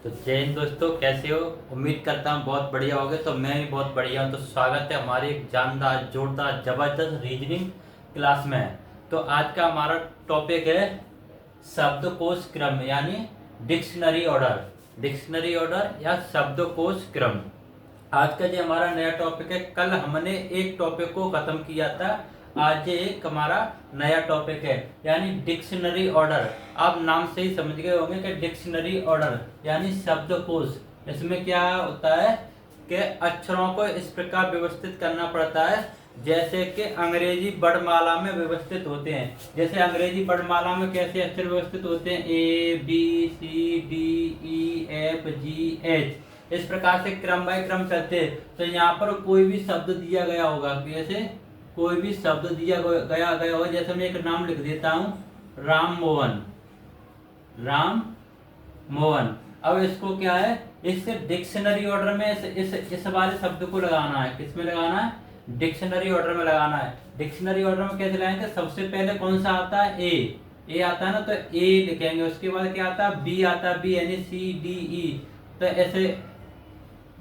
तो जय हिंद दोस्तों, कैसे हो? उम्मीद करता हूँ बहुत बढ़िया होगे। तो मैं भी बहुत बढ़िया हूँ। तो स्वागत है हमारी एक जानदार जोरदार जबरदस्त रीजनिंग क्लास में। तो आज का हमारा टॉपिक है शब्दकोश क्रम यानी डिक्शनरी ऑर्डर। डिक्शनरी ऑर्डर या शब्दकोश क्रम आज का जो हमारा नया टॉपिक है। कल हमने एक टॉपिक को खत्म किया था, आज ये एक हमारा नया टॉपिक है यानी डिक्शनरी ऑर्डर। आप नाम से ही समझ गए होंगे कि डिक्शनरी ऑर्डर यानी शब्दकोश। इसमें क्या होता है कि अक्षरों को इस प्रकार व्यवस्थित करना पड़ता है जैसे कि अंग्रेजी वर्णमाला में व्यवस्थित होते हैं। जैसे अंग्रेजी वर्णमाला में कैसे अक्षर व्यवस्थित होते हैं, A B C D E F G H, इस प्रकार से क्रम बाय क्रम चलते हैं। तो यहाँ पर कोई भी शब्द दिया गया होगा, जैसे कोई भी शब्द दिया गया होगा, जैसे मैं एक नाम लिख देता हूँ राम मोहन। राम मोहन। अब इसको क्या है, इस डिक्शनरी ऑर्डर में इस वाले शब्द को लगाना है। किसमें लगाना है? डिक्शनरी ऑर्डर में लगाना है। डिक्शनरी ऑर्डर में कैसे लगाएंगे? सबसे पहले कौन सा आता है? ए आता है ना, तो ए लिखेंगे। उसके बाद क्या आता है? बी आता है, बी यानी सी डी ई, तो ऐसे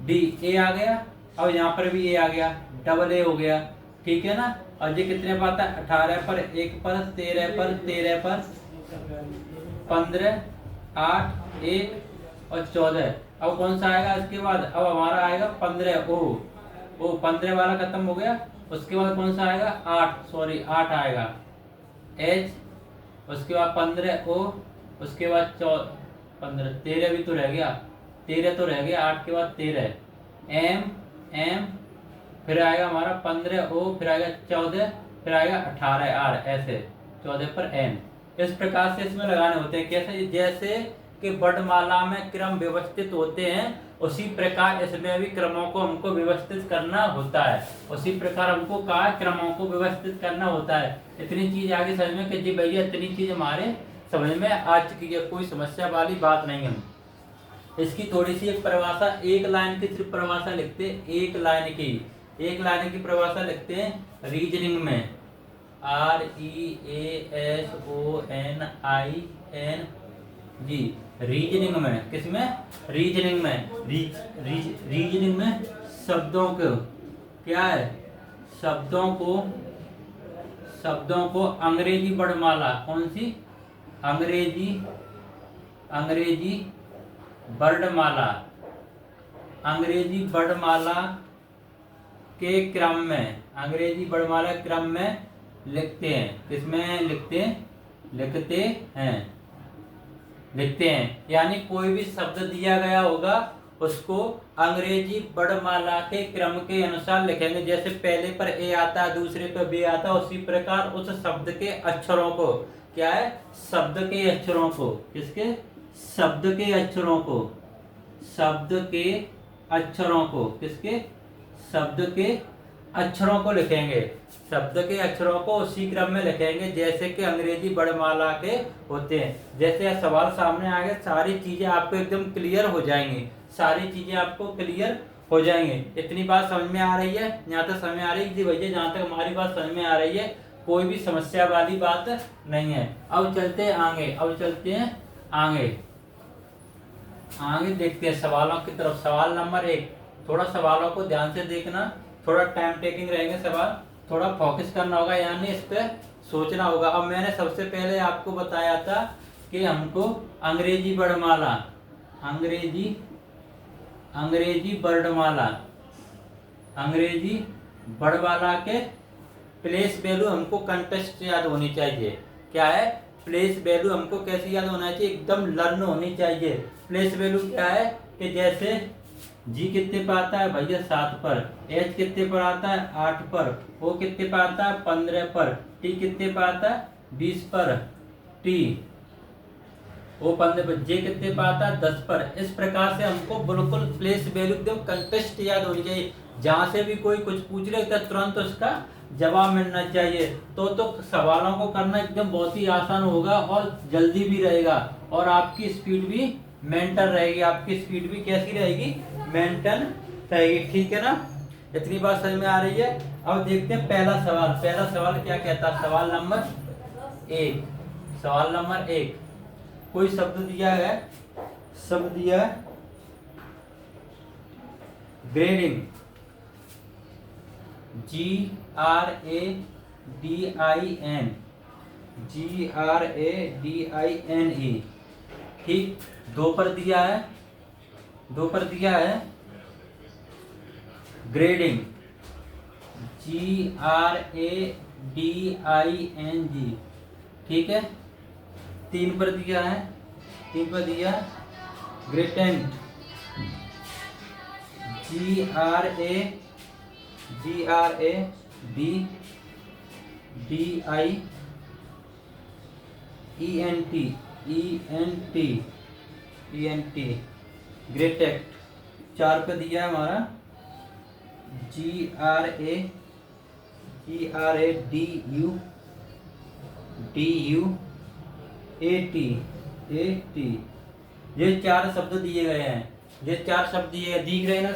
डी ए आ गया। अब यहाँ पर भी ए आ गया, डबल ए हो गया, ठीक है ना। और ये कितने पर आता है? 18 पर, 1 पर, 13 पर, 13 पर, 15, 8, 1 और 14। अब कौन सा आएगा इसके बाद? अब हमारा आएगा 15 ओ 15 वाला खत्म हो गया। उसके बाद कौन सा आएगा? 8 आएगा एच। उसके बाद 15 ओ, उसके बाद 15, 13 भी तो रह गया, 13 तो रह गया, 8 के बाद 13 एम, फिर आएगा हमारा 15 ओ, फिर आएगा 14, फिर आएगा 18 आर, ऐसे 14 पर एन। इस प्रकार से इसमें लगाने होते हैं। कैसे? जैसे कि वर्णमाला में क्रम व्यवस्थित होते हैं, उसी प्रकार इसमें भी क्रमों को हमको व्यवस्थित करना होता है। उसी प्रकार हमको कहा क्रमों को व्यवस्थित करना होता है। इतनी चीज आगे समझ में कि जी भैया इतनी चीज हमारे समझ में आ चुकी है, कोई समस्या वाली बात नहीं है। इसकी थोड़ी सी एक परिभाषा, एक लाइन की सिर्फ परिभाषा लिखते हैं। एक लाइन की परिभाषा लिखते हैं रीजनिंग में, REASONING, रीजनिंग में। किसमें? रीजनिंग में। रीजनिंग में शब्दों को क्या है? शब्दों को अंग्रेजी वर्णमाला, कौन सी? अंग्रेजी वर्णमाला के क्रम में, अंग्रेजी वर्णमाला क्रम में लिखते हैं। किसमें लिखते हैं यानी कोई भी शब्द दिया गया होगा उसको अंग्रेजी वर्णमाला के क्रम के अनुसार लिखेंगे। जैसे पहले पर ए आता है, दूसरे पर बी आता है, उसी प्रकार उस शब्द के अक्षरों को क्या है? शब्द के अक्षरों को, किसके? शब्द के अक्षरों को, किसके? शब्द के अक्षरों को लिखेंगे। शब्द के अक्षरों को उसी क्रम में लिखेंगे जैसे कि अंग्रेजी वर्णमाला के होते हैं। जैसे सवाल सामने आ गए, सारी चीजें आपको एकदम क्लियर हो जाएंगी। इतनी बात समझ में आ रही है? यहाँ तक समझ में आ रही है जी भैया? जहाँ तक हमारी बात समझ में आ रही है, कोई भी समस्या वाली बात नहीं है। अब चलते हैं आगे देखते हैं सवालों की तरफ। सवाल नंबर 1, थोड़ा सवालों को ध्यान से देखना, थोड़ा टाइम टेकिंग रहेंगे सवाल, थोड़ा फोकस करना होगा यानी इस पे सोचना होगा। अब मैंने सबसे पहले आपको बताया था कि हमको अंग्रेजी वर्णमाला के प्लेस वैल्यू हमको कंटेस्ट याद होनी चाहिए। क्या है? प्लेस वैल्यू हमको कैसे याद होना चाहिए? एकदम लर्न होनी चाहिए। प्लेस वैल्यू क्या है कि जैसे जी कितने पर आता है भैया? 7 पर। एच कितने पर आता है? 8 पर। ओ कितने पर आता है? 15 पर। टी कितने पर आता है? 20 पर। टी ओ 15 पर। जे कितने पर आता है? 10 पर। इस प्रकार से हमको बिल्कुल प्लेस वैल्यू एकदम कंटेस्ट याद होनी चाहिए। जहां से भी कोई कुछ पूछ ले तो तुरंत उसका जवाब मिलना चाहिए। तो सवालों को करना एकदम बहुत ही आसान होगा और जल्दी भी रहेगा, और आपकी स्पीड भी मेंटेन रहेगी। आपकी स्पीड भी कैसी रहेगी? मेंटेन रहेगी, ठीक है ना। इतनी बात समझ में आ रही है? अब देखते हैं पहला सवाल क्या कहता है। सवाल नंबर 1, कोई शब्द दिया है ग्रेडिंग, GRADIN, GRADINE, ठीक। दो पर दिया है ग्रेडिंग, GRADING, ठीक है। तीन पर दिया ग्रेटेंट, GRADIENT, ग्रेटेक्ट। चार पे दिया है हमारा GRADUAT। ये चार शब्द दिए गए हैं, दिख रहे हैं ना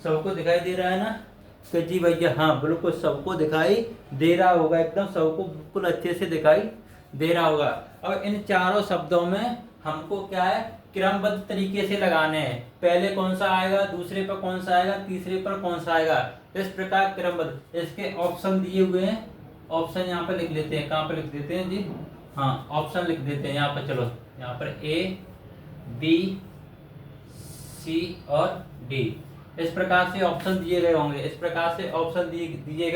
सबको दिखाई दे रहा है ना? तो जी भैया हाँ, बिल्कुल सबको दिखाई दे रहा होगा, एकदम सबको बिल्कुल अच्छे से दिखाई दे रहा होगा। अब इन चारों शब्दों में हमको क्या है, क्रमबद्ध तरीके से लगाने हैं। पहले कौन सा आएगा, दूसरे पर कौन सा आएगा, तीसरे पर कौन सा आएगा, इस प्रकार क्रमबद्ध। इसके ऑप्शन दिए हुए हैं, ऑप्शन यहाँ पे लिख लेते हैं। कहाँ पे लिख देते हैं जी? हाँ, ऑप्शन लिख देते हैं यहाँ पर। चलो यहाँ पर A, B, C और D, इस प्रकार से ऑप्शन दिए गए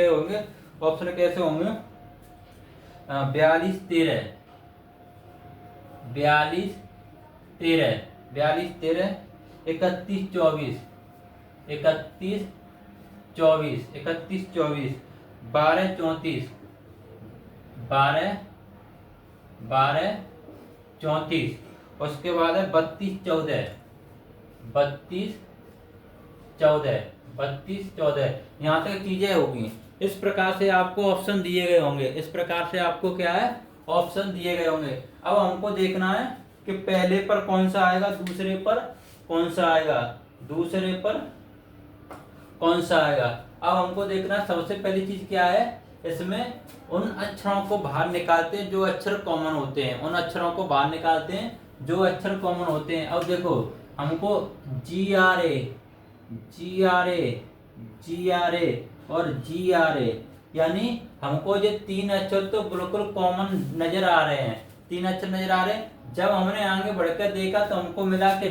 होंगे। ऑप्शन कैसे होंगे? 42 13, 31 24, 31 24, 12 34, 12 34, उसके बाद है 32 14, यहाँ तक चीजें होगी। इस प्रकार से आपको ऑप्शन दिए गए होंगे, ऑप्शन दिए गए होंगे। अब हमको देखना है कि पहले पर कौन सा आएगा, दूसरे पर कौन सा आएगा। अब हमको देखना है, सबसे पहली चीज क्या है, इसमें उन अक्षरों को बाहर निकालते हैं जो अक्षर कॉमन होते हैं। अब देखो हमको GRA और GRA, यानी हमको ये तीन अक्षर तो बिल्कुल कॉमन नजर आ रहे हैं, जब हमने आगे बढ़कर देखा तो हमको मिला कि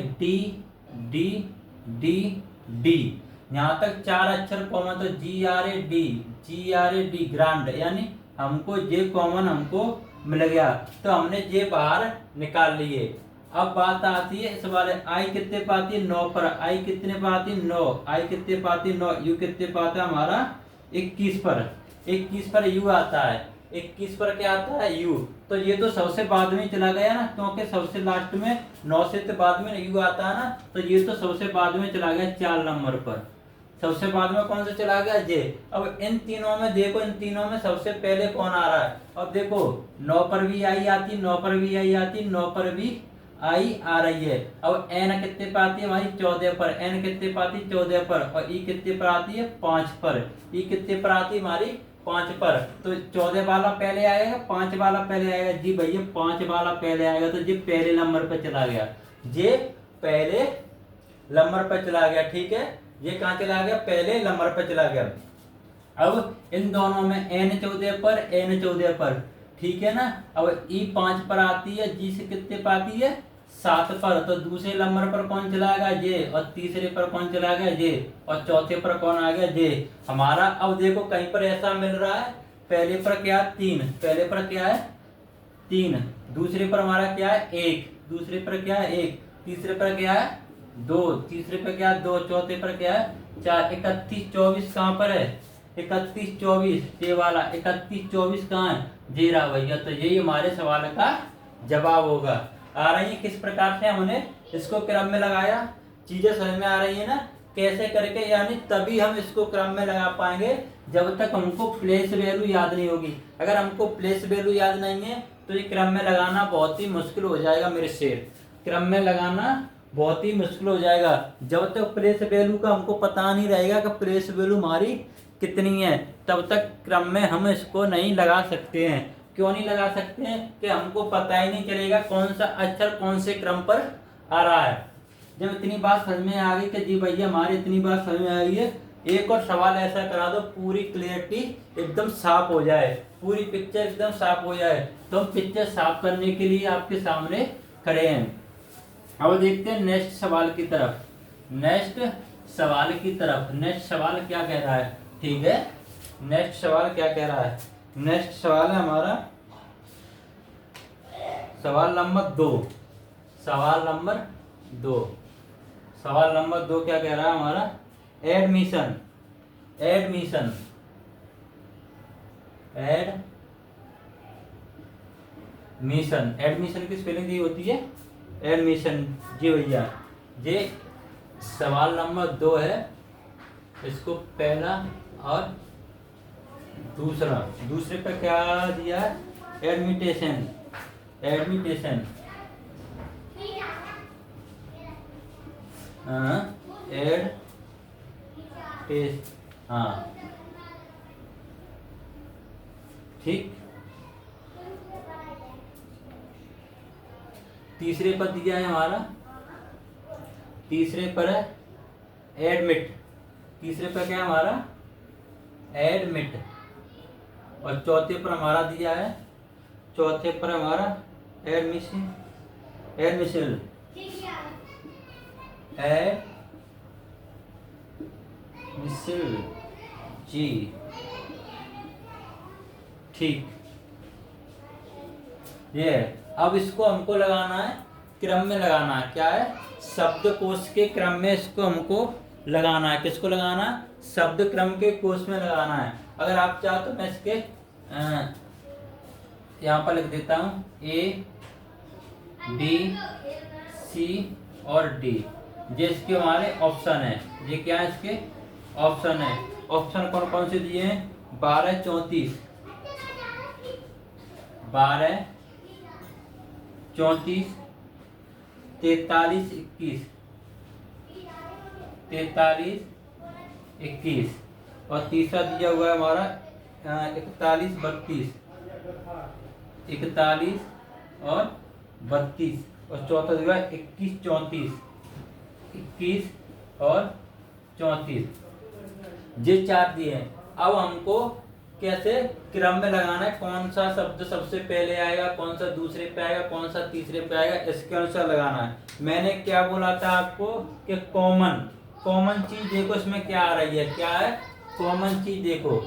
D, यहाँ तक चार अक्षर कॉमन, तो GRAD ग्रांड, यानी हमको ये कॉमन हमको मिल गया, तो हमने ये बाहर निकाल लिए। अब बात आती है इस वाले आई कितने पाती है 9 पर, आई कितने पाती 9, आई कितने पाती 9, यू कितने पाता है हमारा 21 पर यू आता है। 21 पर क्या आता है यू, तो ये तो सबसे बाद में चला गया ना, क्योंकि सबसे लास्ट में 9 से तो बाद में यू आता है ना, तो ये तो सबसे बाद में चला गया 4 नंबर पर। सबसे बाद में कौन सा चला गया जे। अब इन तीनों में देखो, सबसे पहले कौन आ रहा है। अब देखो 9 पर भी आई आती, 9 पर भी आई आती, 9 पर भी आई आ रही है। अब एन कितने पर आती है हमारी 14 पर, एन कितने पर आती है 14 पर, और ई कितने पर आती है 5 पर, ई कितने पर आती है हमारी 5 पर। तो 14 वाला पहले आएगा, 5 वाला पहले आएगा। जी भैया 5 वाला पहले आएगा, तो ये पहले नंबर पर चला गया, ठीक है। ये कहाँ चला गया, पहले नंबर पर चला गया। अब इन दोनों में एन 14 पर, ठीक है ना। अब ई 5 पर आती है, जी से कितने पर आती है 7 पर, तो दूसरे नंबर पर कौन चला गया जे, और तीसरे पर कौन चला गया जे, और चौथे पर कौन आ गया जे हमारा। अब देखो कहीं पर ऐसा मिल रहा है, पहले पर क्या 3, दूसरे पर हमारा क्या है 1, तीसरे पर क्या है 2, चौथे पर क्या है 4। 31 24 कहाँ पर है, 31 24 ये वाला 31 24 कहाँ है जे रहा भैया। तो यही हमारे सवाल का जवाब होगा। आ रही है किस प्रकार से हमने इसको क्रम में लगाया, चीजें समझ में आ रही है ना कैसे करके, यानी तभी हम इसको क्रम में लगा पाएंगे जब तक हमको प्लेस वैल्यू याद नहीं होगी। अगर हमको प्लेस वैल्यू याद नहीं है तो ये क्रम में लगाना बहुत ही मुश्किल हो जाएगा मेरे शेर, क्रम में लगाना बहुत ही मुश्किल हो जाएगा। जब तक प्लेस वैल्यू का हमको पता नहीं रहेगा कि प्लेस वैल्यू हमारी कितनी है, तब तक क्रम में हम इसको नहीं लगा सकते हैं। क्यों नहीं लगा सकते हैं कि हमको पता ही नहीं चलेगा कौन सा अक्षर कौन से क्रम पर आ रहा है। जब इतनी बात समझ में आ गई कि जी भैया हमारी इतनी बात समझ में आ गई है, एक और सवाल ऐसा करा दो पूरी क्लियरिटी एकदम साफ हो जाए, पूरी पिक्चर एकदम साफ हो जाए। तो हम पिक्चर साफ करने के लिए आपके सामने खड़े हैं। अब देखते हैं नेक्स्ट सवाल की तरफ। नेक्स्ट सवाल क्या कह रहा है, ठीक है। नेक्स्ट सवाल क्या कह रहा है, नेक्स्ट सवाल है हमारा सवाल नंबर 2। सवाल नंबर 2 क्या कह रहा है हमारा, एडमिशन की स्पेलिंग दी होती है एडमिशन। जी भैया, ये सवाल नंबर 2 है, इसको पहला और दूसरे पे क्या दिया है, एडमिटेशन। हाँ ठीक। तीसरे पर दिया है हमारा, तीसरे पर है एडमिट। तीसरे पर क्या है हमारा, एडमिट। और चौथे पर हमारा दिया है, चौथे पर हमारा एडमिशन जी ठीक। ये अब इसको हमको लगाना है, क्रम में लगाना है। क्या है, शब्दकोश के क्रम में इसको हमको लगाना है। किसको लगाना है, शब्द क्रम के कोश में लगाना है। अगर आप चाहो तो मैं इसके यहाँ पर लिख देता हूँ A B C और D। ये इसके हमारे ऑप्शन है। ये क्या है, इसके ऑप्शन है। ऑप्शन कौन कौन से दिए हैं, 12 34 43 21 और तीसरा दिया हुआ है हमारा 41 32 और चौथा दिया है 21 34। ये 4 दिए हैं। अब हमको कैसे क्रम में लगाना है, कौन सा शब्द सबसे पहले आएगा, कौन सा दूसरे पे आएगा, कौन सा तीसरे पे आएगा, इसके अनुसार लगाना है। मैंने क्या बोला था आपको कि कॉमन चीज देखो, इसमें क्या आ रही है, क्या है कॉमन चीज। देखो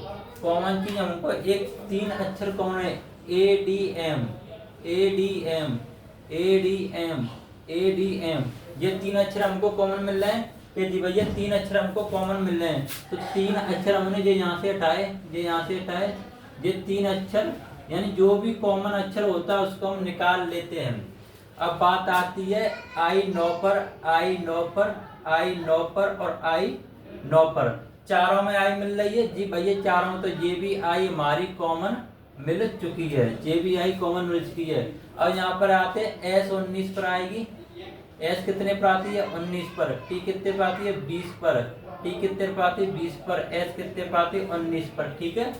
कॉमन चीज हमको एक 3 अक्षर कौन है, ADM। ये 3 अक्षर हमको कॉमन मिल रहे हैं कि जी भैया 3 अक्षर हमको कॉमन मिल रहे हैं। तो 3 अक्षर हमने जो यहाँ से हटाए, ये 3 अक्षर यानी जो भी कॉमन अक्षर होता है उसको हम निकाल लेते हैं। अब बात आती है I 9 पर और I 9 पर। चारों में I मिल रही है जी भैया, चारों। तो ये भी I हमारी कॉमन मिल चुकी है, ये भी I कॉमन मिल चुकी है। अब यहाँ पर आते हैं S 19 पर आएगी। S कितने पर आती है, 19 पर। T कितने पर आती है, 20 पर। T कितने पर आती है, 20 पर। S कितने पर आती है, 19 पर। ठीक है।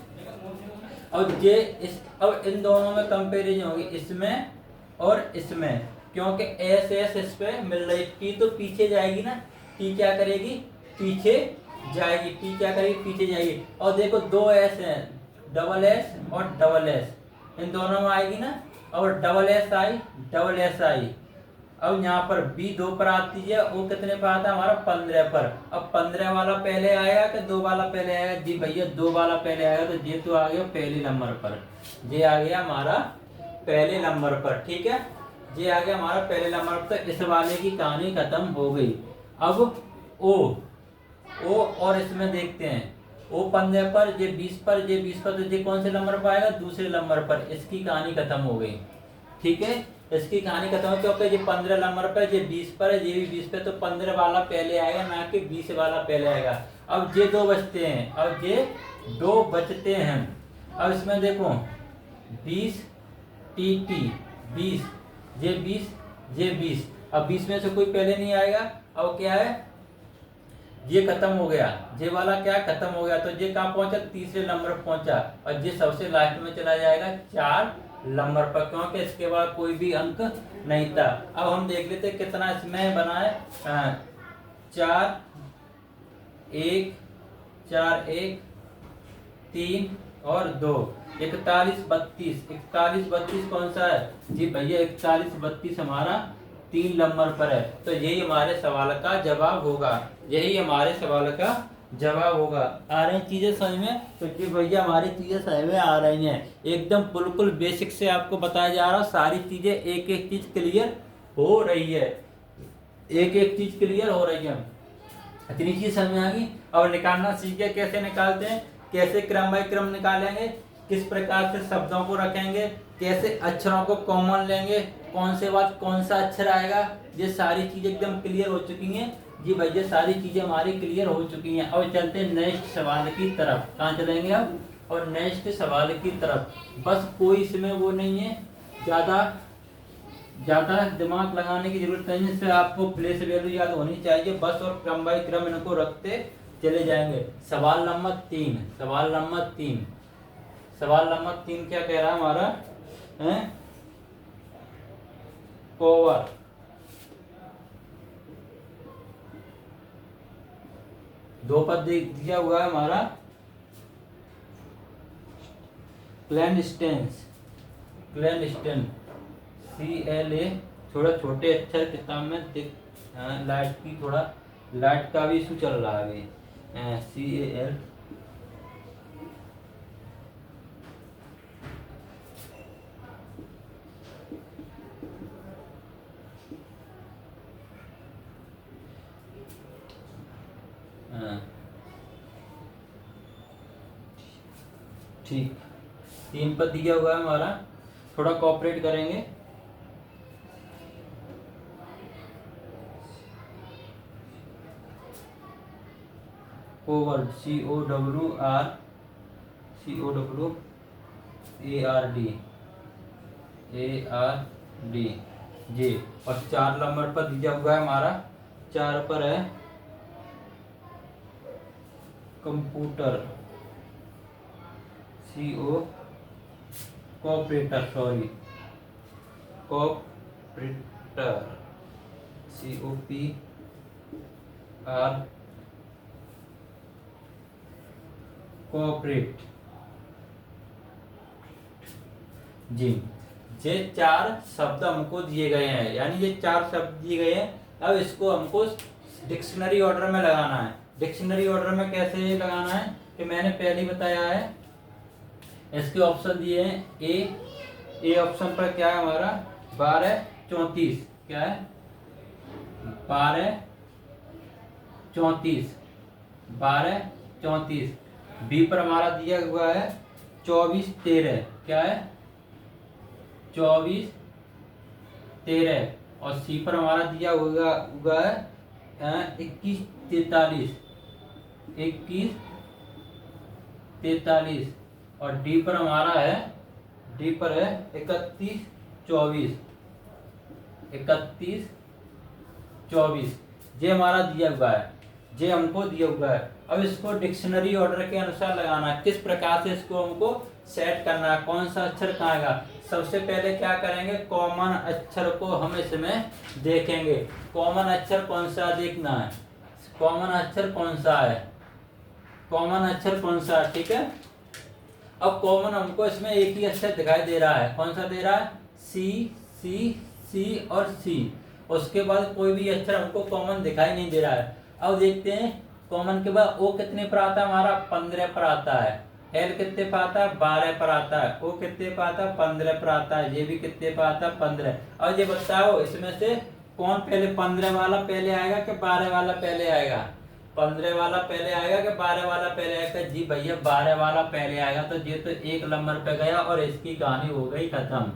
अब अब इन दोनों में कंपैरिजन होगी, इसमें और इसमें, क्योंकि S इस पे मिल रही। T तो पीछे जाएगी ना, T क्या करेगी, पीछे जाएगी। और देखो 2 S हैं, डबल S और डबल S, इन दोनों में आएगी ना। और डबल S आई। अब यहाँ पर B 2 पर आती है, वो कितने पर आता है हमारा, 15 पर। अब 15 वाला पहले आएगा कि 2 वाला पहले आएगा, जी भैया 2 वाला पहले आएगा। तो ये तो आ गया पहले नंबर पर, ये आ गया हमारा पहले नंबर पर। ठीक है, ये आ गया हमारा पहले नंबर पर। तो इस वाले की कहानी खत्म हो गई। अब O और इसमें देखते हैं, O 15 पर, ये 20 पर, तो ये कौन से नंबर पर आएगा, दूसरे नंबर पर। इसकी कहानी खत्म हो गई। ठीक है, इसकी कहानी खत्म हो, क्योंकि ये 15 नंबर पर, ये 20 पर है, ये भी 20 पर। तो 15 वाला पहले आएगा, ना कि 20 वाला पहले आएगा। अब ये 2 बचते हैं, अब इसमें देखो 20 TT 20, ये 20। अब 20 में से कोई पहले नहीं आएगा। अब क्या है, ये खत्म हो गया, ये वाला क्या खत्म हो गया। तो ये कहाँ पहुंचा, तीसरे नंबर पर पहुंचा। और ये सबसे लास्ट में चला जाएगा 4 नंबर पर, क्योंकि इसके बाद कोई भी अंक नहीं था। अब हम देख लेते कितना इसमें बना है। 4 1 4 1 3 और 2, 41 32। 41 32 कौन सा है जी भैया? 41 32 हमारा 3 नंबर पर है। तो यही हमारे सवाल का जवाब होगा, यही हमारे सवाल का जवाब होगा। आ रही चीजें समझ में? तो जी भैया हमारी चीजें समझ में आ रही हैं, एकदम बिल्कुल बेसिक से आपको बताया जा रहा है। सारी चीजें एक एक चीज क्लियर हो रही है, एक एक चीज क्लियर हो रही है। इतनी चीज समझ में आ गई। और निकालना सीख गए कैसे निकालते हैं, कैसे क्रम बाय क्रम निकालेंगे, किस प्रकार से शब्दों को रखेंगे, कैसे अक्षरों को कॉमन लेंगे, कौन से बाद कौन सा अक्षर आएगा, ये सारी चीजें एकदम क्लियर हो चुकी हैं जी भैया। सारी चीजें हमारी क्लियर हो चुकी हैं। और चलते हैं नेक्स्ट सवाल की तरफ। कहाँ चलेंगे अब? और नेक्स्ट सवाल की तरफ। बस कोई इसमें वो नहीं है, ज्यादा दिमाग लगाने की जरूरत नहीं है। इससे आपको प्लेस वैल्यू याद होनी चाहिए बस, और क्रम बाय क्रम इनको रखते चले जाएंगे। सवाल नंबर 3, सवाल नंबर 3, सवाल नंबर 3 क्या कह रहा है हमारा है? कोवर, दो पद दिया हुआ है हमारा। क्लैंडस्टेंस, क्लैंडस्टेन CLA, थोड़ा छोटे अक्षर किताब में दिख, लाइट की थोड़ा लाइट का भी इशू चल रहा है अभी। CAL ठीक, 3 पद दिया हुआ है हमारा, थोड़ा कोऑपरेट करेंगे। कोवर्ड COWARD जी। और 4 नंबर पर दिया हुआ है हमारा, 4 पर है computer, cooperator, sorry cooperator, COPR, cooperate जी। ये 4 शब्द हमको दिए गए हैं, यानी ये 4 शब्द दिए गए हैं। अब इसको हमको डिक्शनरी ऑर्डर में लगाना है। डिक्शनरी ऑर्डर में कैसे लगाना है कि मैंने पहले ही बताया है। इसके ऑप्शन दिए हैं। ए ऑप्शन पर क्या है हमारा? 12 34, क्या है? 12 34, 12 34। बी पर हमारा दिया हुआ है 24 13, क्या है? 24 13। और सी पर हमारा दिया हुआ है 21 43, 21 43। और डी पर हमारा है, डी पर है 31 24, 31 24। ये हमारा दिया हुआ है, ये हमको दिया हुआ है। अब इसको डिक्शनरी ऑर्डर के अनुसार लगाना है। किस प्रकार से इसको हमको सेट करना है, कौन सा अक्षर कहाँ आएगा? सबसे पहले क्या करेंगे, कॉमन अक्षर को हम इसमें देखेंगे। कॉमन अक्षर कौन सा देखना है, कॉमन अक्षर कौन सा है, कॉमन अक्षर कौन सा है, ठीक है। अब कॉमन हमको इसमें एक ही अक्षर दिखाई दे रहा है, कौन सा दे रहा है? सी सी सी और सी। उसके बाद कोई भी अक्षर हमको कॉमन दिखाई नहीं दे रहा है। अब देखते हैं कॉमन के बाद ओ कितने पर आता है हमारा? 15 पर आता है। एल कितने पर आता है? 12 पर आता है। ओ कितने पर आता है? 15 पर आता है। ये भी कितने पर आता है? 15। अब ये बताओ इसमें से कौन पहले, 15 वाला पहले आएगा कि 12 वाला पहले आएगा? 15 वाला पहले आएगा कि 12 वाला पहले आएगा? जी भैया 12 वाला पहले आएगा। तो ये तो 1 नंबर पे गया और इसकी कहानी हो गई खत्म।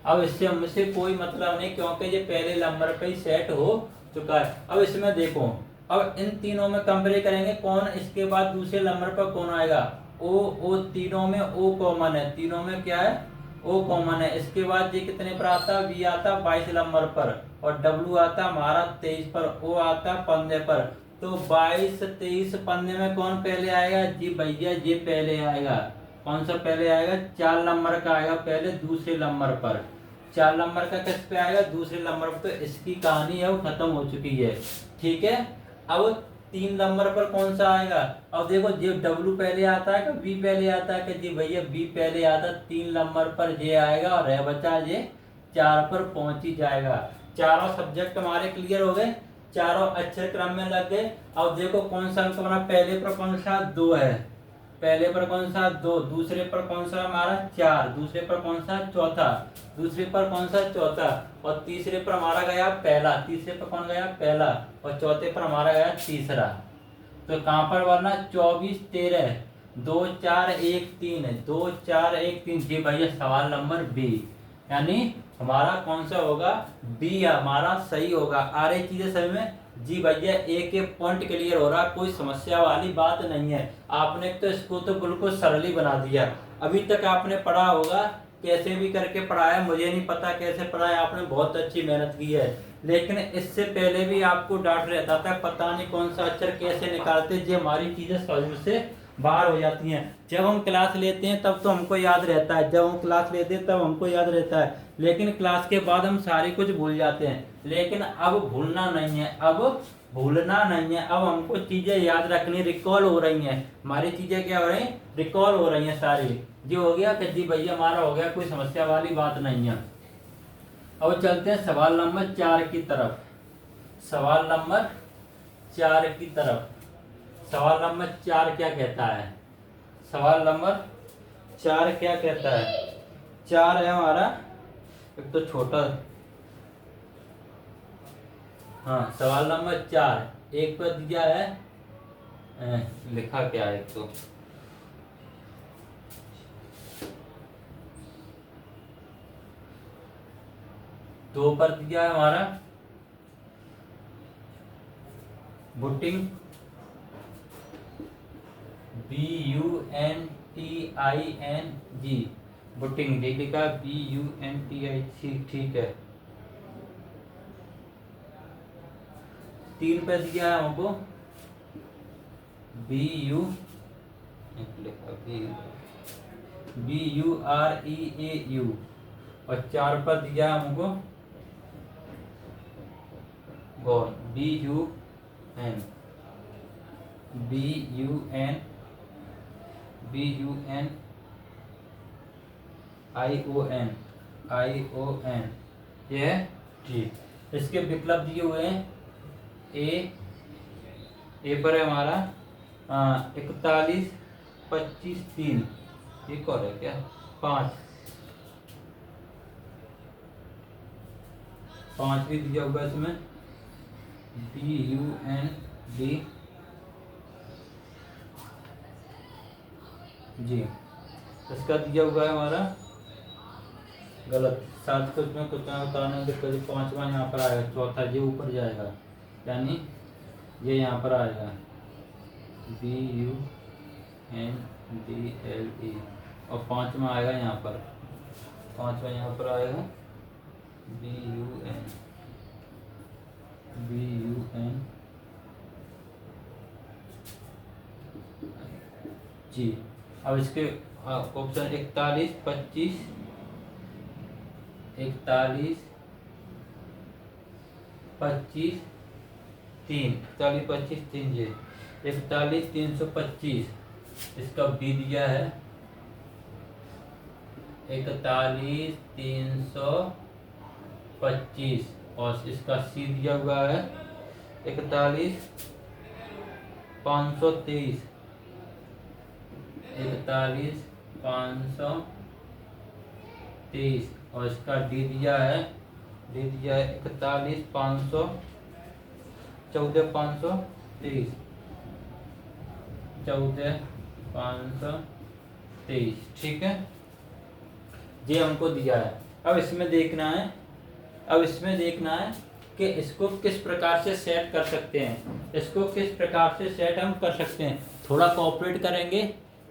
अब इससे हमसे कोई मतलब नहीं, क्योंकि ये पहले नंबर पे ही सेट हो चुका है। अब इसमें देखो, अब इन तीनों में कंपेयर करेंगे कौन इसके बाद दूसरे नंबर पर कौन आएगा? ओ तीनों में ओ कॉमन है, तीनों में क्या है? ओ कॉमन है। इसके बाद ये कितने पर आता है? बी आता 22 नंबर पर, और डब्ल्यू आता हमारा 23 पर, ओ आता 15 पर। तो 22 23 15 में कौन पहले आएगा? जी भैया ये पहले आएगा। कौन सा पहले आएगा, 4 नंबर का आएगा पहले दूसरे नंबर पर। 4 नंबर का किस पे आएगा, दूसरे नंबर पर। तो इसकी कहानी है वो खत्म हो चुकी है। ठीक है, अब 3 नंबर पर कौन सा आएगा। अब देखो ये डब्लू पहले आता है कि बी पहले आता है, कि जी भैया बी पहले आता है। 3 नंबर पर ये आएगा और रह बचा ये 4 पर पहुंच ही जाएगा। चारों सब्जेक्ट हमारे क्लियर हो गए, चारों अक्षर क्रम में लग गए। अब देखो कौन सा अंक बना, पहले पर कौन सा 2 है, पहले पर कौन सा 2, दूसरे पर कौन सा हमारा 4, दूसरे पर कौन सा चौथा, दूसरे पर कौन सा चौथा, और तीसरे पर हमारा गया पहला, तीसरे पर कौन गया पहला, और चौथे पर हमारा गया तीसरा। तो कहां पर वरना 24 13 2 4 1 3 2 4 1 3। जी भैया सवाल नंबर बी, यानी हमारा कौन सा होगा, बी हमारा सही होगा। आ रही चीजें सही में। जी भैया एक एक पॉइंट क्लियर हो रहा, कोई समस्या वाली बात नहीं है। आपने तो इसको तो बिल्कुल सरल ही बना दिया। अभी तक आपने पढ़ा होगा, कैसे भी करके पढ़ाया, मुझे नहीं पता कैसे पढ़ाया, आपने बहुत अच्छी मेहनत की है। लेकिन इससे पहले भी आपको डाउट रहता था, पता नहीं कौन सा अक्षर कैसे निकालते। ये हमारी चीजें समझ से बाहर हो जाती हैं। जब हम क्लास लेते हैं तब तो हमको याद रहता है, जब हम क्लास लेते हैं तब हमको याद रहता है, लेकिन क्लास के बाद हम सारी कुछ भूल जाते हैं। लेकिन अब भूलना नहीं है, अब भूलना नहीं है। अब हमको चीजें याद रखनी, रिकॉल हो रही हैं हमारी चीजें, क्या हो रही हैं, रिकॉल हो रही हैं सारी। जो हो गया कि जी भैया हमारा हो गया, कोई समस्या वाली बात नहीं है। अब चलते हैं सवाल नंबर 4 की तरफ। सवाल नंबर 4 की तरफ। सवाल नंबर 4 क्या कहता है, सवाल नंबर 4 क्या कहता है। 4 है हमारा, एक तो छोटा, हाँ सवाल नंबर 4 एक पर दिया है, लिखा क्या है, एक तो 2 पर दिया है हमारा बुटिंग, BUNTING, बुटिंग लिखा, BUNTING, ठीक है। 3 पे दिया है हमको BUREAU, और 4 पर दिया है हमको BUNION, ये है ठीक। इसके विकल्प दिए हुए हैं, ए पर है हमारा 41 25 3, एक और है क्या 5 भी दिया होगा इसमें, BUND जी, इसका दिया हुआ है हमारा गलत, 7 कुछ में कुछ उतारने के करीब 5वां यहाँ पर आएगा, चौथा ये ऊपर जाएगा, यानी ये यहाँ पर आएगा BUNDLE, और 5वां आएगा यहाँ पर, 5वां यहाँ पर आएगा BUN जी। अब इसके ऑप्शन 41 25 3 ये 41 325, इसका बी दिया है 41 325, और इसका सी दिया हुआ है 41 523, 523, और इसका डी दिया है 41 500 14 523, 14 523, ठीक है। ये हमको दिया है। अब इसमें देखना है कि इसको किस प्रकार से सेट कर सकते हैं, इसको किस प्रकार से सेट हम कर सकते हैं। थोड़ा कोऑपरेट करेंगे,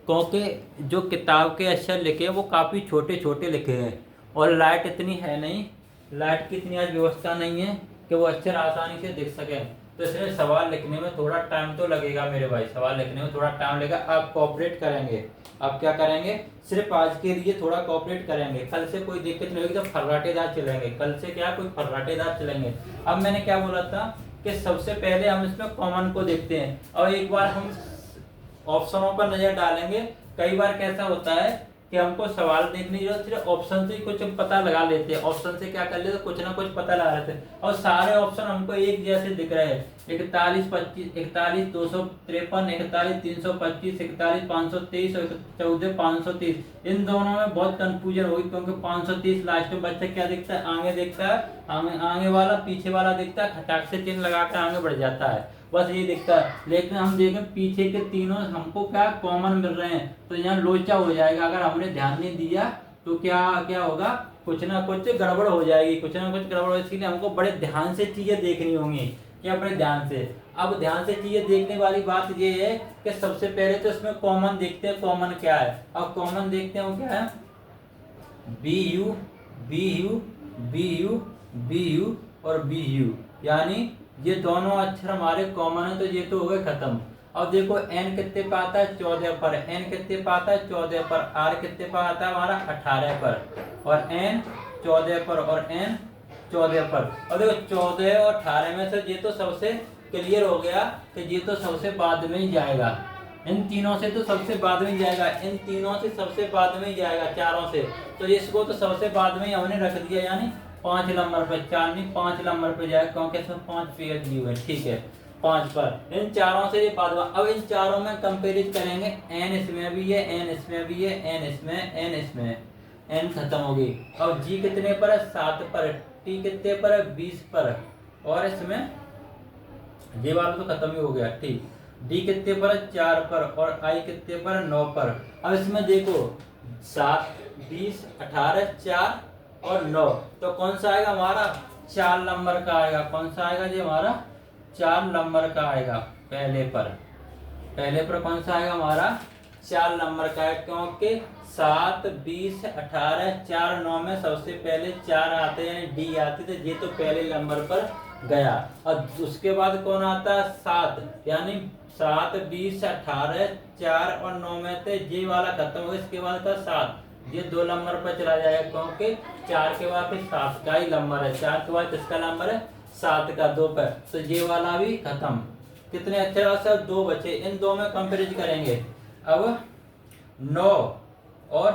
क्योंकि जो किताब के अक्षर लिखे हैं वो काफ़ी छोटे छोटे लिखे हैं, और लाइट इतनी है नहीं, लाइट की इतनी आज व्यवस्था नहीं है कि वो अक्षर आसानी से दिख सके। तो इसलिए सवाल लिखने में थोड़ा टाइम तो लगेगा मेरे भाई, सवाल लिखने में थोड़ा टाइम लगेगा। आप कोऑपरेट करेंगे, आप क्या करेंगे, सिर्फ आज के लिए थोड़ा कोऑपरेट करेंगे, कल से कोई दिक्कत नहीं होगी तो फर्राटेदार चलेंगे, कल से क्या कोई फर्राटेदार चलेंगे। अब मैंने क्या बोला था कि सबसे पहले हम इसमें कॉमन को देखते हैं और एक बार हम ऑप्शनों पर नजर डालेंगे। कई बार कैसा होता है कि हमको सवाल देखने की जरूरत सिर्फ ऑप्शन से कुछ पता लगा लेते हैं, ऑप्शन से क्या कर लेते हैं, कुछ ना कुछ पता लगा लेते हैं और सारे ऑप्शन हमको एक जैसे दिख रहे हैं। 41 25 41 253 41 325 41 523 और 14 530, इन दोनों में बहुत कंफ्यूजन होगी क्योंकि 530 लास्ट में बच्चा क्या दिखता है, आगे दिखता है, आगे वाला पीछे वाला दिखता है, खटाक से चिन्ह लगा कर आगे बढ़ जाता है, बस ये दिखता है। लेकिन हम देखें पीछे के तीनों हमको क्या कॉमन मिल रहे हैं, तो यहाँ लोचा हो जाएगा। अगर हमने ध्यान नहीं दिया तो क्या क्या होगा, कुछ ना कुछ गड़बड़ हो जाएगी, कुछ ना कुछ गड़बड़ हो। इसलिए हमको बड़े ध्यान से चीजें देखनी होंगी, क्या बड़े ध्यान से। अब ध्यान से चीजें देखने वाली बात ये है कि सबसे पहले तो इसमें कॉमन देखते हैं, कॉमन क्या है। अब कॉमन देखते हैं क्या है, B U B U B U B U और बी यू, यानी ये दोनों अक्षर हमारे कॉमन है, तो ये तो हो गए खत्म। अब देखो n कितने पे आता है 14 पर, n कितने पे आता है 14 पर, r कितने पे आता है हमारा 18 पर, और n 14 पर और n 14 पर। और देखो 14 और 18 में से ये तो सबसे क्लियर हो गया कि ये तो सबसे बाद में ही जाएगा, इन तीनों से तो सबसे बाद में ही जाएगा, इन तीनों से सबसे बाद में ही जाएगा, चारों से। तो इसको तो सबसे बाद में ही हमने रख दिया, यानी 5 नंबर पे, 4 नहीं 5 नंबर पे जाएगा क्योंकि इसमें 5 पेयर दिए हुए, ठीक है 5 पर। इन चारों से ये बाद में, अब इन चारों में कंपेरिज करेंगे, n इसमें भी है, n इसमें भी है, n इसमें, n इसमें, n खत्म हो गई। अब g कितने पर है 7 पर, t कितने पर है 20 पर, और इसमें ये वाला तो खत्म ही हो गया, ठीक। d कितने पर है 4 पर, और i कितने पर है 9 पर। अब इसमें देखो 7 20 18 4 और 9, तो कौन सा आएगा हमारा 4 नंबर का आएगा, कौन सा आएगा जी हमारा 4 नंबर का आएगा। पहले पर कौन सा आएगा हमारा 4 नंबर का है, क्योंकि 7 20 18 4 9 में सबसे पहले 4 आते हैं, डी आती, तो ये तो पहले नंबर पर गया। और उसके बाद कौन आता है 7, यानी 7 20 18 4 और 9 में से ये वाला खत्म हो गया, इसके बाद था 7, ये 2 नंबर पर चला जाएगा क्योंकि 4 के बाद फिर 7 का ही नंबर है, 4 के बाद किसका नंबर है 7 का, 2 पर, तो ये वाला भी खत्म। कितने अच्छे सब 2 बचे, इन 2 में कंपेरिज करेंगे। अब 9 और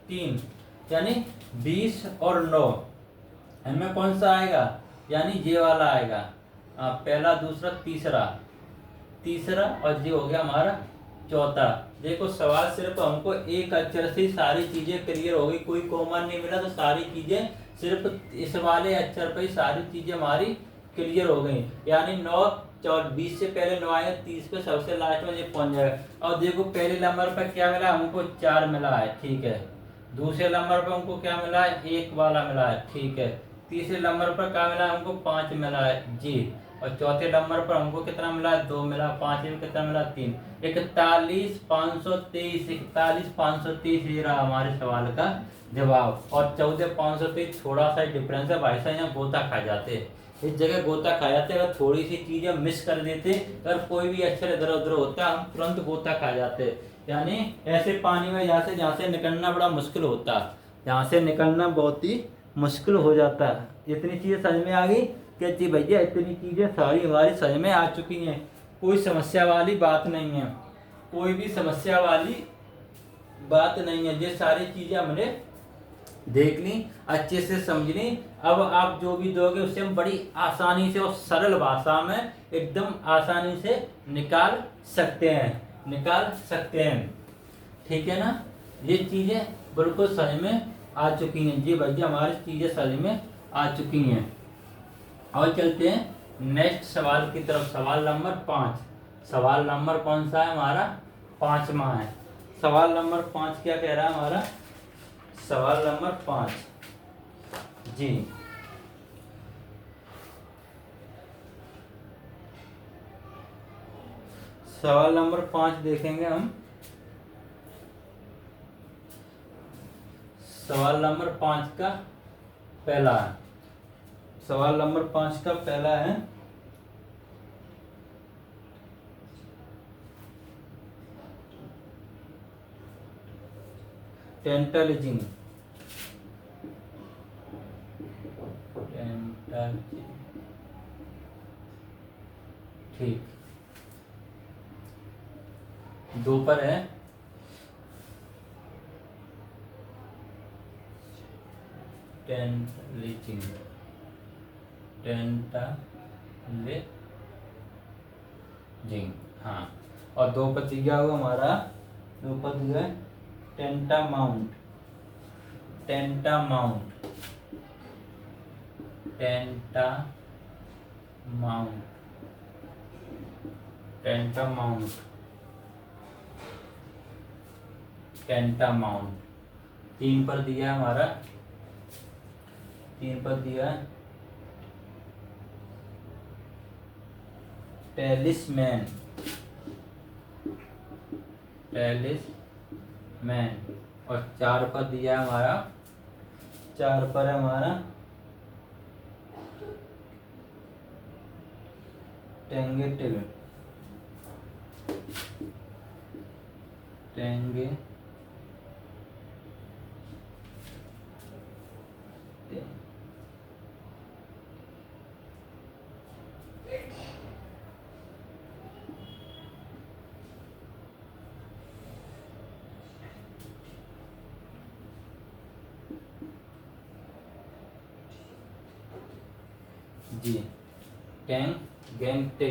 3 यानी 20 और 9, इनमें कौन सा आएगा, यानी ये वाला आएगा, पहला दूसरा तीसरा और ये हो गया हमारा चौथा। देखो सवाल सिर्फ हमको एक अक्षर से सारी चीजें क्लियर हो गई, कोई कॉमन नहीं मिला, तो सारी चीजें सिर्फ इस वाले अक्षर पे ही सारी चीजें हमारी क्लियर हो गई, यानी 9 20 से पहले 9 आएगा, 30 पे सबसे लास्ट में ये पहुंच जाएगा। और देखो पहले नंबर पर क्या मिला हमको 4 मिला है, ठीक है। दूसरे नंबर पर हमको क्या मिला है 1 वाला मिला है, ठीक है। तीसरे नंबर पर क्या मिला है हमको 5 मिला है जी, और चौथे नंबर पर हमको कितना मिला है 2 मिला, 5 में कितना मिला 3, 41 523, 41 523 ये रहा हमारे सवाल का जवाब। और 14 523 थोड़ा सा डिफरेंस है भाई साहब, यहाँ गोता खा जाते, इस जगह गोता खा जाते, अगर थोड़ी सी चीजें मिस कर देते, अगर कोई भी अक्षर इधर उधर होता हम तुरंत गोता खा जाते, यानी ऐसे पानी में जहाँ से निकलना बड़ा मुश्किल होता, यहाँ से निकलना बहुत ही मुश्किल हो जाता है। इतनी चीजें समझ में आ गई कि जी भैया इतनी चीजें सारी हमारी समझ में आ चुकी हैं, कोई समस्या वाली बात नहीं है, कोई भी समस्या वाली बात नहीं है, ये सारी चीजें हमने देख ली, अच्छे से समझ ली। अब आप जो भी दोगे उससे हम बड़ी आसानी से और सरल भाषा में एकदम आसानी से निकाल सकते हैं, ठीक है ना। ये चीजें बिल्कुल समझ में आ चुकी हैं जी भैया, हमारी चीजें समझ में आ चुकी हैं। और चलते हैं नेक्स्ट सवाल की तरफ, सवाल नंबर 5। सवाल नंबर कौन सा है हमारा 5वां है। सवाल नंबर 5 क्या कह रहा है हमारा, सवाल नंबर 5 जी, सवाल नंबर 5 देखेंगे हम। सवाल नंबर 5 का पहला है, सवाल नंबर 5 का पहला है टेंटलिजिंग, ठीक, दो पर है टेंटलिजिंग, टेंटलिजिंग, हाँ। और दो पर दिया हुआ हमारा, दो पर दिया है टेंटामाउंट, टेंटामाउंट, टेंटामाउंट, टेंटामाउंट, टेंटामाउंट। तीन पर दिया है हमारा, तीन पर दिया है टेलिस्मैन, टेलिस्मैन। और चार पर दिया है हमारा, चार पर है हमारा टेंगेटिव, टेंगे, जी, टेंगेंटे,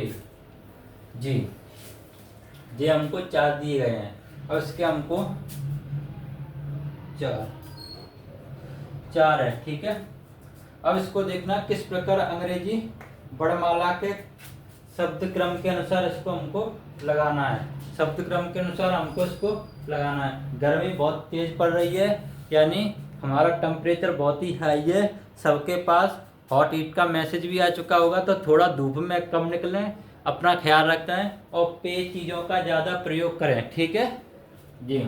जी। ये हमको चार दिए गए हैं और इसके हमको चार, चार है, ठीक है। अब इसको देखना किस प्रकार अंग्रेजी वर्णमाला के शब्द क्रम के अनुसार इसको हमको लगाना है, शब्द क्रम के अनुसार हमको इसको लगाना है। गर्मी बहुत तेज पड़ रही है, यानी हमारा टेम्परेचर बहुत ही हाई है, सबके पास हॉट हीट का मैसेज भी आ चुका होगा, तो थोड़ा धूप में कम निकलें, अपना ख्याल रखते हैं और पेय चीज़ों का ज़्यादा प्रयोग करें, ठीक है जी।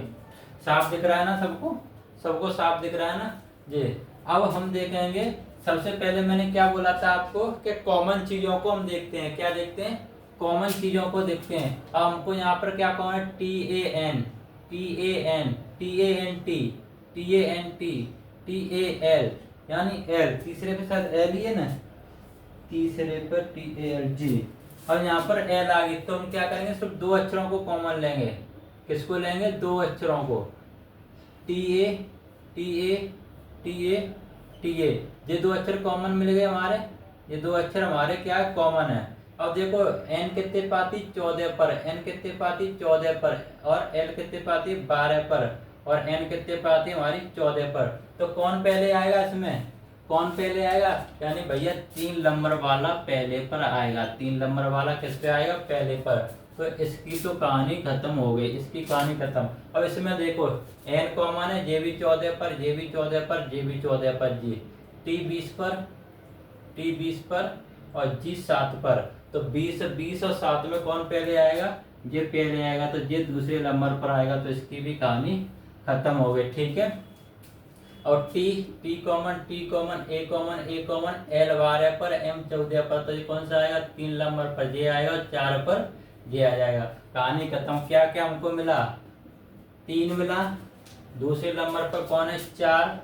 साफ दिख रहा है ना सबको, सबको साफ दिख रहा है ना जी। अब हम देखेंगे, सबसे पहले मैंने क्या बोला था आपको कि कॉमन चीज़ों को हम देखते हैं, क्या देखते हैं, कॉमन चीज़ों को देखते हैं। अब हमको यहाँ पर क्या कॉमन है, TAN, TAN, TANT, TANT, TAL, यानी L, तीसरे पे शायद L ही है ना, तीसरे पर TALG, और यहाँ पर L आ गई, तो हम क्या करेंगे, सिर्फ दो अक्षरों को कॉमन लेंगे। किसको लेंगे, दो अक्षरों को, TA, TA, TA, TA, ये दो अक्षर कॉमन मिल गए हमारे, ये दो अक्षर हमारे क्या है, कॉमन है। अब देखो N कितने पाती, 14 पर, N कितने पाती, 14 पर, और L कितने पाती, 12 पर, और N कितने पाती हमारी, 14 पर। तो कौन पहले आएगा इसमें, कौन पहले आएगा, यानी भैया 3 नंबर वाला पहले पर आएगा, 3 नंबर वाला किस पे आएगा, पहले पर। तो इसकी तो कहानी खत्म हो गई, इसकी कहानी खत्म। अब इसमें देखो N कॉमन है, जे भी 14 पर, जे भी 14 पर, जे भी 14 पर, जी, T 20 पर, T 20 पर, और G 7 पर। तो 20 और 7 में कौन पहले आएगा, ये पहले आएगा, तो ये दूसरे नंबर पर आएगा, तो इसकी भी कहानी खत्म हो गई, ठीक है। और T common, T common, A common, A common, L 12 पर, M 14 पर, तो ये कौन सा आएगा, 3 नंबर पर ये आएगा, और 4 पर ये आ जाएगा, कहानी खत्म। क्या क्या हमको मिला, 3 मिला, दूसरे नंबर पर कौन है, 4,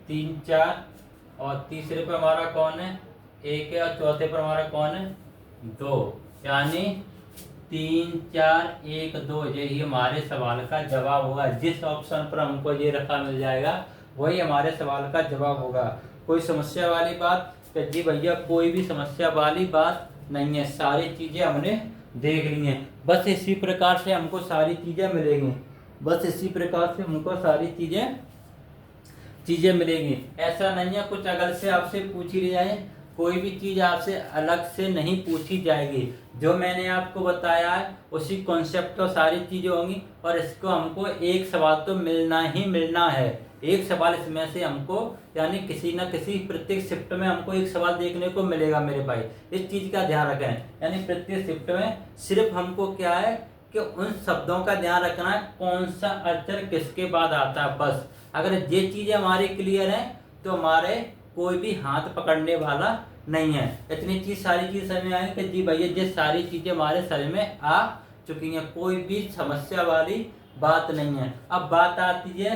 3 4, और तीसरे पर हमारा कौन है, 1 है, और चौथे पर हमारा कौन है, 2, यानी 3 4 1 2, यही हमारे सवाल का जवाब होगा। जिस ऑप्शन पर हमको ये रखा मिल जाएगा वही हमारे सवाल का जवाब होगा। कोई समस्या वाली बात, तो जी भैया कोई भी समस्या वाली बात नहीं है, सारी चीज़ें हमने देख ली हैं। बस इसी प्रकार से हमको सारी चीज़ें मिलेंगी, बस इसी प्रकार से हमको सारी चीज़ें मिलेंगी। ऐसा नहीं है कुछ अगल से आपसे पूछी ली जाए, कोई भी चीज़ आपसे अलग से नहीं पूछी जाएगी। जो मैंने आपको बताया है उसी कॉन्सेप्ट तो सारी चीज़ें होंगी, और इसको हमको एक सवाल तो मिलना ही मिलना है। एक सवाल इसमें से हमको, यानी किसी न किसी प्रत्येक शिफ्ट में हमको एक सवाल देखने को मिलेगा मेरे भाई, इस चीज़ का ध्यान रखें। यानी प्रत्येक शिफ्ट में सिर्फ हमको क्या है कि उन शब्दों का ध्यान रखना है कौन सा अक्षर किसके बाद आता है, बस। अगर ये चीज़ें हमारी क्लियर हैं तो हमारे कोई भी हाथ पकड़ने वाला नहीं है। इतनी चीज सारी चीज समझ में आएंगे कि जी भैया ये सारी चीजें हमारे समझ में आ चुकी हैं, कोई भी समस्या वाली बात नहीं है। अब बात आती है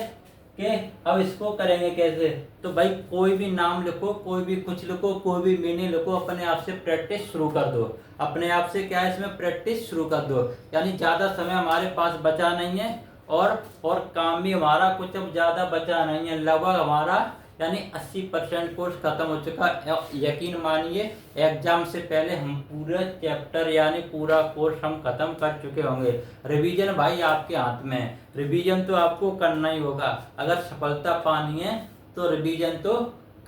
कि अब इसको करेंगे कैसे। तो भाई कोई भी नाम लिखो, कोई भी कुछ लिखो, कोई भी मीनिंग लिखो, अपने आप से प्रैक्टिस शुरू कर दो। अपने आप से क्या है, इसमें प्रैक्टिस शुरू कर दो। यानी ज़्यादा समय हमारे पास बचा नहीं है और काम भी हमारा कुछ अब ज़्यादा बचा नहीं है। लगभग हमारा यानी 80% कोर्स खत्म हो चुका। यकीन मानिए एग्जाम से पहले हम पूरा चैप्टर यानी पूरा कोर्स हम खत्म कर चुके होंगे। रिवीजन भाई आपके हाथ में है, रिवीजन तो आपको करना ही होगा। अगर सफलता पानी है तो रिवीजन तो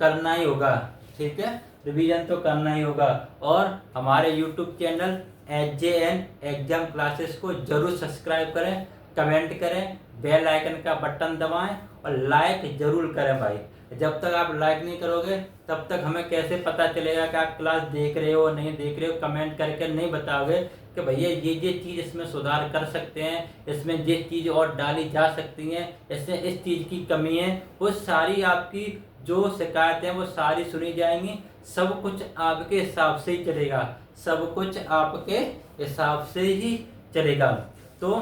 करना ही होगा, ठीक है, रिवीजन तो करना ही होगा। और हमारे YouTube channel SJN exam classes को जरूर सब्सक्राइब करें, कमेंट करें, बेल आइकन का बटन दबाएं और लाइक जरूर करें भाई। जब तक आप लाइक नहीं करोगे तब तक हमें कैसे पता चलेगा कि आप क्लास देख रहे हो नहीं देख रहे हो। कमेंट करके नहीं बताओगे कि भैया ये चीज़ इसमें सुधार कर सकते हैं, इसमें ये चीज़ और डाली जा सकती हैं, इसमें इस चीज़ की कमी है, वो सारी आपकी जो शिकायतें हैं वो सारी सुनी जाएंगी। सब कुछ आपके हिसाब से ही चलेगा, सब कुछ आपके हिसाब से ही चलेगा। तो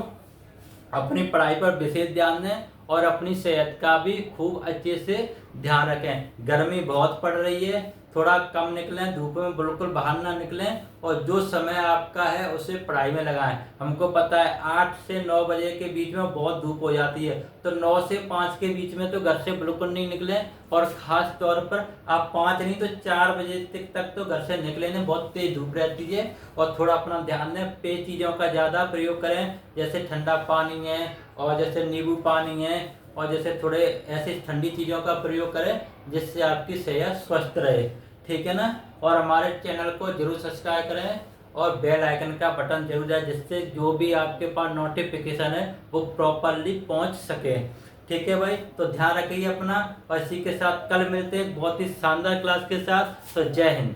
अपनी पढ़ाई पर विशेष ध्यान दें और अपनी सेहत का भी खूब अच्छे से ध्यान रखें। गर्मी बहुत पड़ रही है, थोड़ा कम निकलें, धूप में बिल्कुल बाहर ना निकलें और जो समय आपका है उसे पढ़ाई में लगाएं। हमको पता है 8 से 9 बजे के बीच में बहुत धूप हो जाती है, तो 9 से 5 के बीच में तो घर से बिल्कुल नहीं निकलें। और ख़ास तौर पर आप 5 नहीं तो 4 बजे तक तो घर से निकले नहीं, बहुत तेज धूप रहती है। और थोड़ा अपना ध्यान दें, पेय चीज़ों का ज़्यादा प्रयोग करें, जैसे ठंडा पानी है और जैसे नींबू पानी है और जैसे थोड़े ऐसी ठंडी चीज़ों का प्रयोग करें जिससे आपकी सेहत स्वस्थ रहे, ठीक है ना। और हमारे चैनल को जरूर सब्सक्राइब करें और बेल आइकन का बटन जरूर दबाएं, जिससे जो भी आपके पास नोटिफिकेशन है वो प्रॉपरली पहुंच सके, ठीक है भाई। तो ध्यान रखिए अपना, और इसी के साथ कल मिलते हैं बहुत ही शानदार क्लास के साथ। तो जय हिंद।